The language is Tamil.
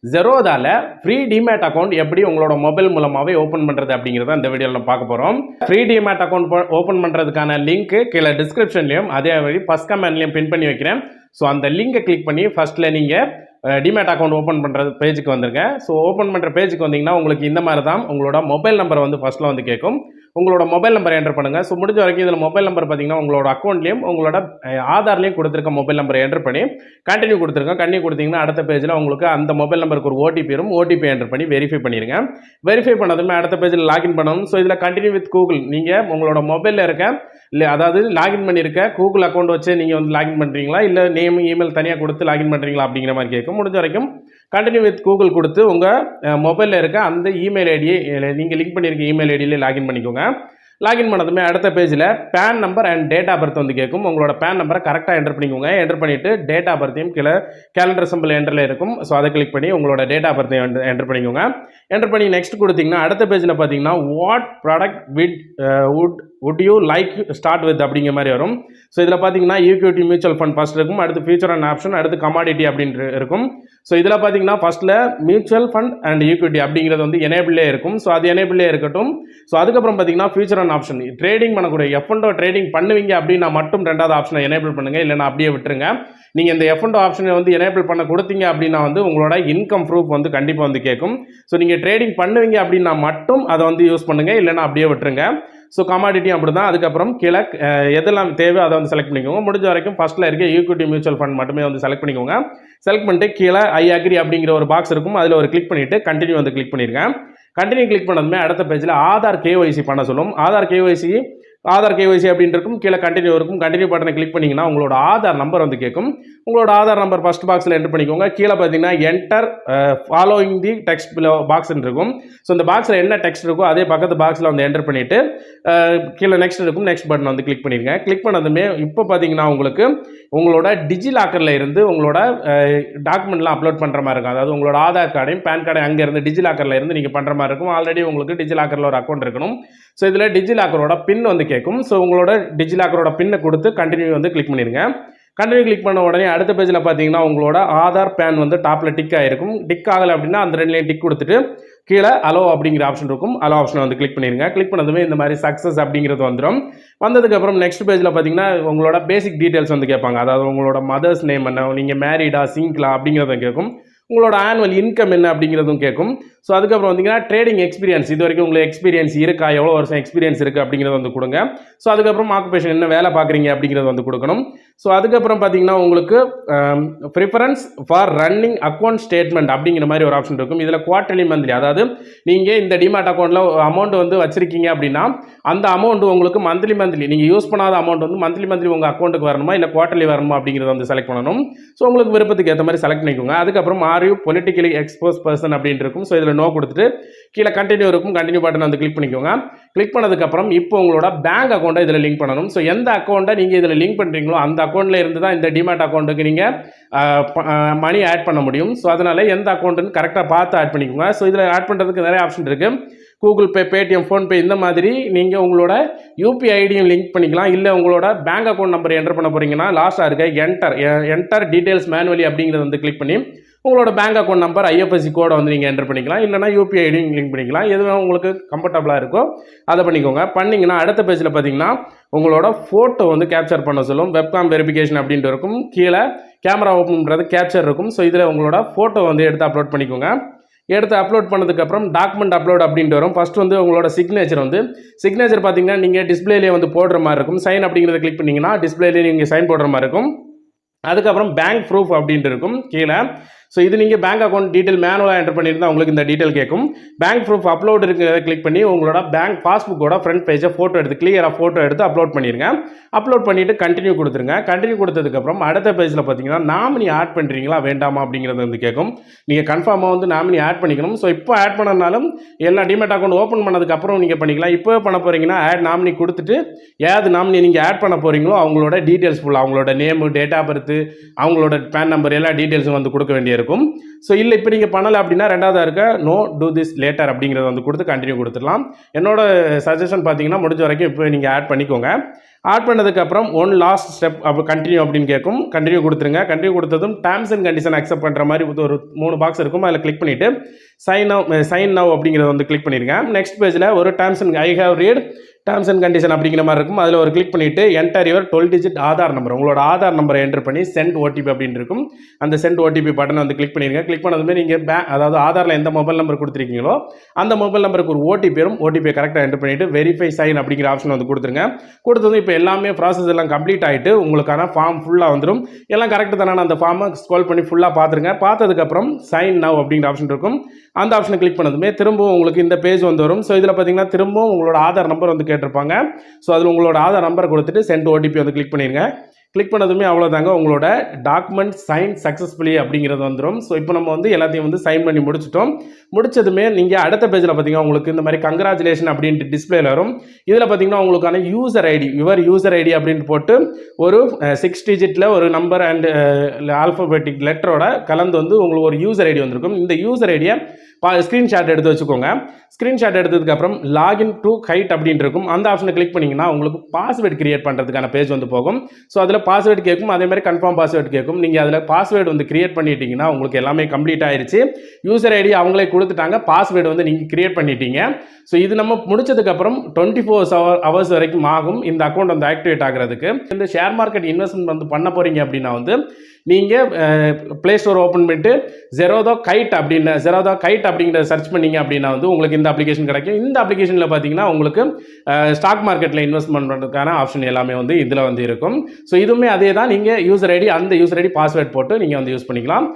ஜெரோதால ஃப்ரீ டிமேட் அக்கௌண்ட் எப்படி உங்களோட மொபைல் மூலமாகவே ஓப்பன் பண்ணுறது அப்படிங்கிறத இந்த வீடியோவில் நம்ம பார்க்க போகிறோம். ஃப்ரீ டிமேட் அக்கௌண்ட் ஓப்பன் பண்ணுறதுக்கான லிங்க் கீழே டிஸ்கிரிப்ஷன்லையும் அதே மாதிரி ஃபர்ஸ்ட் கமெண்ட்லையும் பின் பண்ணி வைக்கிறேன். ஸோ அந்த லிங்கை கிளிக் பண்ணி ஃபர்ஸ்ட்டில் நீங்கள் டிமேட் அக்கௌண்ட் ஓப்பன் பண்ணுறது பேஜுக்கு வந்துருங்க. ஸோ ஓப்பன் பண்ணுற பேஜுக்கு வந்தீங்கன்னா உங்களுக்கு இந்த மாதிரி தான் உங்களோட மொபைல் நம்பரை வந்து ஃபர்ஸ்ட்டில் வந்து கேட்கும். உங்களோட மொபைல் நம்பர் என்டர் பண்ணுங்கள். ஸோ முடிஞ்ச வரைக்கும் இதில் மொபைல் நம்பர் பார்த்தீங்கன்னா உங்களோட அக்கௌண்ட்லேயும் உங்களோட ஆதார்லேயும் கொடுத்துருக்க மொபைல் நம்பரை என்டர் பண்ணி கண்டினியூ கொடுத்துருக்கோம். கண்டினியூ கொடுத்தீங்கன்னா அடுத்த பேஜில் உங்களுக்கு அந்த மொபைல் நம்பருக்கு ஒரு ஓடிபி வரும். ஓடிபி என்டர் பண்ணி வெரிஃபை பண்ணிடுங்க. வெரிஃபை பண்ணதுமே அடுத்த பேஜில் லாகின் பண்ணணும். ஸோ இதில் கண்டினியூ வித் கூகுள் நீங்கள் உங்களோட மொபைலில் இருக்க இல்லை அதாவது லாகின் பண்ணியிருக்க கூகுள் அக்கௌண்ட் வச்சு நீங்கள் வந்து லாகின் பண்ணுறீங்களா இல்லை நேம் இமெயில் தனியாக கொடுத்து லாகின் பண்ணுறீங்களா அப்படிங்கிற மாதிரி கேட்கும். முடிஞ்ச வரைக்கும் கண்டினியூ வித் கூகுள் கொடுத்து உங்கள் மொபைலில் இருக்க அந்த இமெயில் ஐடியை நீங்கள் லிங்க் பண்ணியிருக்க இமெயில் ஐடியிலே லாகின் பண்ணிக்கோங்க. லாகின் பண்ணதுமே அடுத்த பேஜில் PAN number and date of birth வந்து கேட்கும். உங்களோட பேன் நம்பரை கரெக்டாக என்டர் பண்ணிக்கோங்க. என்டர் பண்ணிவிட்டு டேட் ஆஃப் பர்த்தையும் கீழே கேலண்டர் சிம்பிள் என்டரில் இருக்கும். ஸோ அதை கிளிக் பண்ணி உங்களோட டேட் ஆஃப் பர்த்தையும் என்டர் பண்ணிக்கோங்க. என்டர் பண்ணி நெக்ஸ்ட் கொடுத்தீங்கன்னா அடுத்த பேஜில் பார்த்தீங்கன்னா what product would you like start with அப்படிங்கிற மாதிரி வரும். ஸோ இதில் பார்த்தீங்கன்னா ஈக்விட்டி மியூச்சுவல் ஃபண்ட் ஃபர்ஸ்ட் இருக்கும். அடுத்து ஃபியூச்சர் அண்ட் ஆப்ஷன், அடுத்து கமாடிட்டி அப்படின்ட்டு இருக்கும். ஸோ இதில் பார்த்தீங்கன்னா ஃபர்ஸ்ட்டில் மியூச்சுவல் ஃபண்ட் அண்ட் ஈக்விட்டி அப்படிங்கிறது வந்து எனேபிளே இருக்கும். ஸோ அது எனேபிளே இருக்கட்டும். ஸோ அதுக்கப்புறம் பார்த்தீங்கன்னா ஃபியூச்சர் அண்ட் ஆப்ஷன் ட்ரேடிங் பண்ணக்கூடிய எஃப்என்டோ ட்ரேடிங் பண்ணுவீங்க அப்படின்னா மட்டும் ரெண்டாவது ஆப்ஷனை எனேபிள் பண்ணுங்கள். இல்லைனா அப்படியே விட்டுருங்க. நீங்கள் இந்த எஃப்என்டோ ஆப்ஷனை வந்து எனேபிள் பண்ண கொடுத்தீங்க அப்படின்னா வந்து உங்களோட இன்கம் ப்ரூஃப் வந்து கண்டிப்பாக வந்து கேட்கும். ஸோ நீங்கள் ட்ரேடிங் பண்ணுவீங்க அப்படின்னா மட்டும் அதை வந்து யூஸ் பண்ணுங்கள். இல்லைனா அப்படியே விட்டுருங்க. ஸோ கமாடிட்டியும் அப்படி தான். அதுக்கப்புறம் கீழே எதெல்லாம் தேவை அதை வந்து செலக்ட் பண்ணிக்கோங்க. முடிஞ்ச வரைக்கும் ஃபர்ஸ்ட்டில் இருக்க ஈக்விட்டி மியூச்சுவல் ஃபண்ட் மட்டுமே வந்து செலக்ட் பண்ணிக்கோங்க. செலக்ட் பண்ணிட்டு கீழே ஐ அக்ரி அப்படிங்கிற ஒரு பாக்ஸ் இருக்கும். அதில் ஒரு கிளிக் பண்ணிவிட்டு கண்டினியூ வந்து கிளிக் பண்ணிடுங்க. கண்டினியூ கிளிக் பண்ணதுமே அடுத்த பேஜில் ஆதார் கேஒய்சி பண்ண சொல்லும். ஆதார் கேஒய்சி அப்படின்னு இருக்கும். கீழே கண்டினியூ இருக்கும். கண்டினியூ பட்டனை கிளிக் பண்ணிங்கன்னா உங்களோட ஆதார் நம்பர் வந்து கேட்கும். உங்களோட ஆதார் நம்பர் ஃபர்ஸ்ட் பாக்ஸில் என்டர் பண்ணிக்கோங்க. கீழே பார்த்தீங்கன்னா என்டர் ஃபாலோயிங் தி டெக்ஸ்ட் பாக்ஸ் இருக்கும். ஸோ இந்த பாக்ஸில் என்ன டெக்ஸ்ட் இருக்கோ அதே பக்கத்து பாக்ஸில் வந்து என்டர் பண்ணிவிட்டு கீழே நெக்ஸ்ட் இருக்கும். நெக்ஸ்ட் பட்டன் வந்து கிளிக் பண்ணிடுங்க. கிளிக் பண்ணதுமே இப்போ பார்த்தீங்கன்னா உங்களுக்கு உங்களோட டிஜிலாக்கரில் இருந்து உங்களோட டாக்குமெண்ட்லாம் அப்லோட் பண்ணுற மாதிரி இருக்கும். அதாவது உங்களோட ஆதார் கார்டையும் பேன் கார்டையும் அங்கேருந்து டிஜிலாக்கரில் இருந்து நீங்கள் பண்ணுற மாதிரி இருக்கும். ஆல்ரெடி உங்களுக்கு டிஜிலாக்கரில் ஒரு அக்கௌண்ட் இருக்கணும். ஸோ இதில் டிஜிலாக்கரோட பின் வந்து கேட்கும். ஸோ உங்களோட டிஜிலாக்கரோட பின்னை கொடுத்து கண்டினியூ வந்து கிளிக் பண்ணிடுங்க. கண்டினியூ கிளிக் பண்ண உடனே அடுத்த பேஜில் பார்த்தீங்கன்னா உங்களோட ஆதார் பேன் வந்து டாப்பில் டிக் ஆகிருக்கும். டிக் ஆகலை அப்படின்னா அந்த ரெண்டுலேயும் டிக் கொடுத்துட்டு கீழே அலோ அப்படிங்கிற ஆப்ஷன் இருக்கும். அலோ ஆப்ஷனை வந்து கிளிக் பண்ணிடுங்க. கிளிக் பண்ணதுமே இந்த மாதிரி சக்ஸஸ் அப்படிங்கிறது வந்துடும். வந்ததுக்கப்புறம் நெக்ஸ்ட் பேஜில் பார்த்தீங்கன்னா உங்களோட பேசிக் டீட்டெயில்ஸ் வந்து கேட்பாங்க. அதாவது உங்களோட மதர்ஸ் நேம் என்ன, நீங்கள் மேரிடா சிங்கிளா அப்படிங்கிறத கேட்கும். உங்களோட ஆனுவல் இன்கம் என்ன அப்படிங்கிறதும் கேட்கும். ஸோ அதுக்கப்புறம் வந்தீங்கன்னா ட்ரேடிங் எக்ஸ்பீரியன்ஸ், இது வரைக்கும் உங்களுக்கு எக்ஸ்பீரியன்ஸ் இருக்கா, எவ்வளோ வருஷம் எக்ஸ்பீரியன்ஸ் இருக்குது அப்படிங்கிறத வந்து கொடுங்க. ஸோ அதுக்கப்புறம் ஆக்குபேஷன் என்ன வேலை பார்க்குறீங்க அப்படிங்கிறத வந்து கொடுக்கணும். ஸோ அதுக்கப்புறம் பார்த்தீங்கன்னா உங்களுக்கு preference for running account statement அப்படிங்கிற மாதிரி ஒரு ஆப்ஷன் இருக்கும். இதில் குவார்டர்லி மந்த்லி, அதாவது நீங்கள் இந்த டிமாட் அக்கௌண்ட்டில் அமௌண்ட் வந்து வச்சிருக்கீங்க அப்படின்னா அந்த அமௌண்ட் உங்களுக்கு மந்த்லி நீங்கள் யூஸ் பண்ணாத அமௌண்ட் வந்து மந்த்லி உங்கள் அக்கௌண்ட்டுக்கு வரணுமா இல்லை குவார்டர்லி வரணுமா அப்படிங்கிறத வந்து செலக்ட் பண்ணணும். ஸோ உங்களுக்கு விருப்பத்துக்கு ஏற்ற மாதிரி செலக்ட் பண்ணிக்கோங்க. அதுக்கப்புறம் are you politically expose person அப்படின்னு இருக்கும். ஸோ இதில் நோ கொடுத்துட்டு கீழே கண்டினியூ இருக்கும். கண்டினியூ பட்டன் வந்து கிளிக் பண்ணிக்கோங்க. கிளிக் பண்ணதுக்கப்புறம் இப்போ உங்களோட பேங்க் அக்கௌண்ட்டை இதில் லிங்க் பண்ணணும். ஸோ எந்த அக்கௌண்ட்டை நீங்கள் இதில் லிங்க் பண்ணுறீங்களோ அந்த அக்கௌண்ட்டில் இருந்து தான் இந்த டிமாட் அக்கௌண்ட்டுக்கு நீங்கள் மணி ஆட் பண்ண முடியும். ஸோ அதனால் எந்த அக்கௌண்ட்டுன்னு கரெக்டாக பார்த்து ஆட் பண்ணிக்கோங்க. ஸோ இதில் ஆட் பண்ணுறதுக்கு நிறைய ஆப்ஷன் இருக்குது. கூகுள் பே, பேடிஎம், ஃபோன்பே இந்த மாதிரி நீங்கள் உங்களோட யூபிஐ ஐடியும் லிங்க் பண்ணிக்கலாம். இல்லை உங்களோட பேங்க் அக்கௌண்ட் நம்பர் என்டர் பண்ண போகிறீங்கன்னா லாஸ்ட்டாக இருக்க என்டர் டீட்டெயில்ஸ் மேனுவலி அப்படிங்கிறத வந்து கிளிக் பண்ணி உங்களோட பேங்க் அக்கௌண்ட் நம்பர் ஐஎஃப்எஸ்சி கோடை வந்து நீங்கள் என்டர் பண்ணிக்கலாம். இல்லைனா யூபிஐ ஐடியும் லிங்க் பண்ணிக்கலாம். எதுவும் உங்களுக்கு கம்ஃபர்டபுளாக இருக்கோ அதை பண்ணிக்கோங்க. பண்ணிங்கன்னா அடுத்த பேஜில் பார்த்தீங்கன்னா உங்களோட ஃபோட்டோ வந்து கேப்சர் பண்ண சொல்லும். வெப்காம் வெரிஃபிகேஷன் அப்படின்ட்டு இருக்கும். கீழே கேமரா ஓப்பன் பண்ணுறது கேப்சர் இருக்கும். ஸோ இதில் உங்களோட ஃபோட்டோ வந்து எடுத்து அப்லோட் பண்ணிக்கோங்க. எடுத்து அப்லோட் பண்ணதுக்கப்புறம் டாக்குமெண்ட் அப்லோட் அப்படின்ட்டு வரும். ஃபஸ்ட் வந்து உங்களோட சிக்னேச்சர் பார்த்தீங்கன்னா நீங்கள் டிஸ்பிளேலேயே வந்து போடுற மாதிரி இருக்கும். சைன் அப்படிங்கிறத கிளிக் பண்ணிங்கன்னா டிஸ்பிளேலேயே நீங்கள் சைன் போடுற மாதிரி இருக்கும். அதுக்கப்புறம் பேங்க் ப்ரூஃப் அப்படின்ட்டு இருக்கும் கீழே. ஸோ இது நீங்கள் பேங்க் அக்கௌண்ட் டீட்டெயில் மேனுவலாக என்டர் பண்ணியிருந்தால் உங்களுக்கு இந்த டீட்டெயில் கேட்கும். பேங்க் ப்ரூஃப் அப்லோட் இருக்கிறத கிளிக் பண்ணி உங்களோட பேங்க் பாஸ்புக்கோட ஃப்ரண்ட் பேஜை கிளியராக ஃபோட்டோ எடுத்து அப்லோட் பண்ணிடுங்க. அப்லோட் பண்ணிவிட்டு கண்டினியூ கொடுத்துருங்க. கண்டினியூ கொடுத்ததுக்கப்புறம் அடுத்த பேஜில் பார்த்தீங்கன்னா நாமினி ஆட் பண்ணுறீங்களா வேண்டாமா அப்படிங்கிறது வந்து கேட்கும். நீங்கள் கன்ஃபார்மாக வந்து நாமினி ஆட் பண்ணிக்கணும். ஸோ இப்போ ஆட் பண்ணனாலும் எல்லா டிமேட் அக்கௌண்ட் ஓப்பன் பண்ணதுக்கப்புறம் நீங்கள் பண்ணிக்கலாம். இப்போ பண்ண போகிறீங்கன்னா ஆட் நாமினி கொடுத்துட்டு ஏதாவது நாமினி நீங்கள் ஆட் பண்ண போகிறீங்களோ அவங்களோட டீட்டெயில்ஸ் ஃபுல்லாக அவங்களோட நேமு, டேட் ஆஃப் பர்த், அவங்களோட பேன் நம்பர் எல்லா டீட்டெயில்ஸும் வந்து கொடுக்க வேண்டிய இருக்கும். ஸோ இல்லை இப்போ நீங்கள் பண்ணலை அப்படின்னா ரெண்டாவதாக இருக்க நோ டூ திஸ் லேட்டர் அப்படிங்கிறத வந்து கொடுத்து கண்டினியூ கொடுத்துடலாம். என்னோட சஜஷன் பார்த்தீங்கன்னா முடிஞ்ச வரைக்கும் இப்போ நீங்கள் ஆட் பண்ணிக்கோங்க. ஆட் பண்ணதுக்கப்புறம் ஒன் லாஸ்ட் ஸ்டெப் அப்போ கண்டினியூ அப்படின்னு கேட்கும். கண்டினியூ கொடுத்துருங்க. கண்டினியூ கொடுத்ததும் டேர்ம்ஸ் அண்ட் கண்டிஷன் அக்செப்ட் பண்ணுற மாதிரி ஒரு 3 பாக்ஸ் இருக்கும். அதில் கிளிக் பண்ணிவிட்டு சைன் நவ் அப்படிங்கிறத வந்து கிளிக் பண்ணிடுங்க. நெக்ஸ்ட் பேஜில் ஒரு terms and I have read terms and condition அப்படிங்கிற மாதிரி இருக்கும். அதில் ஒரு கிளிக் பண்ணிவிட்டு enter your 12 digit Aadhaar number, உங்களோட ஆதார் நம்பரை என்டர் பண்ணி சென்ட் ஓடிபி அப்படின்னு இருக்கும். அந்த சென்ட் ஓடிபி பட்டனை வந்து கிளிக் பண்ணிடுங்க. கிளிக் பண்ணதுமே நீங்கள் அதாவது ஆதாரில் எந்த மொபைல் நம்பர் கொடுத்துருக்கீங்களோ அந்த மொபைல் நம்பருக்கு ஒரு ஓடிபி வரும். ஓடிபியை கரெக்டாக என்டர் பண்ணிவிட்டு வெரிஃபை சைன் அப்படிங்கிற ஆப்ஷன் வந்து கொடுத்துருங்க. கொடுத்ததும் இப்போ எல்லாமே ப்ராசஸ் எல்லாம் கம்ப்ளீட் ஆகிட்டு உங்களுக்கான ஃபார்ம் ஃபுல்லாக வந்துடும். எல்லாம் கரெக்டு தானே, அந்த ஃபார்மை ஸ்க்ரோல் பண்ணி ஃபுல்லாக பார்த்துருங்க. பார்த்ததுக்கப்புறம் சைன் நவ் அப்படிங்கிற ஆப்ஷன் இருக்கும். அந்த ஆப்ஷனை கிளிக் பண்ணதுமே திரும்பவும் உங்களுக்கு இந்த பேஜ் வந்து வரும். ஸோ இதில் பார்த்தீங்கன்னா திரும்பவும் உங்களோட ஆதார் நம்பர் வந்து கேட்டிருப்பாங்க. ஸோ அதில் உங்களோட ஆதார் நம்பரை கொடுத்துட்டு சென்ட் ஓடிபி வந்து கிளிக் பண்ணிடுங்க. கிளிக் பண்ணதுமே அவ்வளோதாங்க, உங்களோட டாக்குமெண்ட் சைன் சக்ஸஸ்ஃபுல்லி அப்படிங்கிறது வந்துடும். ஸோ இப்போ நம்ம வந்து எல்லாத்தையும் வந்து சைன் பண்ணி முடிச்சிட்டோம். முடிச்சதுமே நீங்கள் அடுத்த பேஜில் பார்த்தீங்கன்னா உங்களுக்கு இந்த மாதிரி கங்க்ராச்சுலேஷன் அப்படின்ட்டு டிஸ்பிளேல வரும். இதில் பார்த்தீங்கன்னா உங்களுக்கான user ID, your user ID அப்படின்ட்டு போட்டு ஒரு 6 டிஜிட்டில் ஒரு நம்பர் அண்ட் ஆல்ஃபபெட்டிக் லெட்டரோட கலந்து வந்து உங்களுக்கு ஒரு யூசர் ஐடி வந்திருக்கும். இந்த யூசர் ஐடியை ஸ்க்ரீன்ஷாட் எடுத்து வச்சுக்கோங்க. ஸ்க்ரீன்ஷாட் எடுத்ததுக்கப்புறம் லாகின் டு கைட் அப்படின்னு இருக்கும். அந்த ஆப்ஷனை கிளிக் பண்ணிங்கன்னா உங்களுக்கு பாஸ்வேர்டு கிரியேட் பண்ணுறதுக்கான பேஜ் வந்து போகும். ஸோ அதில் பாஸ்வேர்டு கேட்கும், அதே மாதிரி கன்ஃபார்ம் பாஸ்வேர்டு கேட்கும். நீங்கள் அதில் பாஸ்வேர்டு வந்து கிரியேட் பண்ணிட்டீங்கன்னா உங்களுக்கு எல்லாமே கம்ப்ளீட் ஆயிடுச்சு. யூசர் ஐடி அவங்களே கொடுத்துட்டாங்க, பாஸ்வேர்டு வந்து நீங்கள் கிரியேட் பண்ணிட்டீங்க. ஸோ இது நம்ம முடிச்சதுக்கப்புறம் 24 hours வரைக்கும் ஆகும் இந்த அக்கௌண்ட் வந்து ஆக்டிவேட் ஆகிறதுக்கு. இந்த ஷேர் மார்க்கெட் இன்வெஸ்ட்மெண்ட் வந்து பண்ண போகிறீங்க அப்படின்னா வந்து நீங்கள் ப்ளே ஸ்டோர் ஓப்பன் பண்ணிட்டு ஜெரோதா கைட் அப்படிங்கிற சர்ச் பண்ணிங்க அப்படின்னா வந்து உங்களுக்கு இந்த அப்ளிகேஷன் கிடைக்கும். இந்த அப்ளிகேஷனில் பார்த்தீங்கன்னா உங்களுக்கு ஸ்டாக் மார்க்கெட்டில் இன்வெஸ்ட்மெண்ட் பண்ணுறதுக்கான ஆப்ஷன் எல்லாமே வந்து இதில் வந்து இருக்கும். ஸோ இதுவுமே அதே தான், நீங்கள் யூசர் ஐடி அந்த யூசர் ஐடி பாஸ்வேர்ட் போட்டு நீங்கள் வந்து யூஸ் பண்ணிக்கலாம்.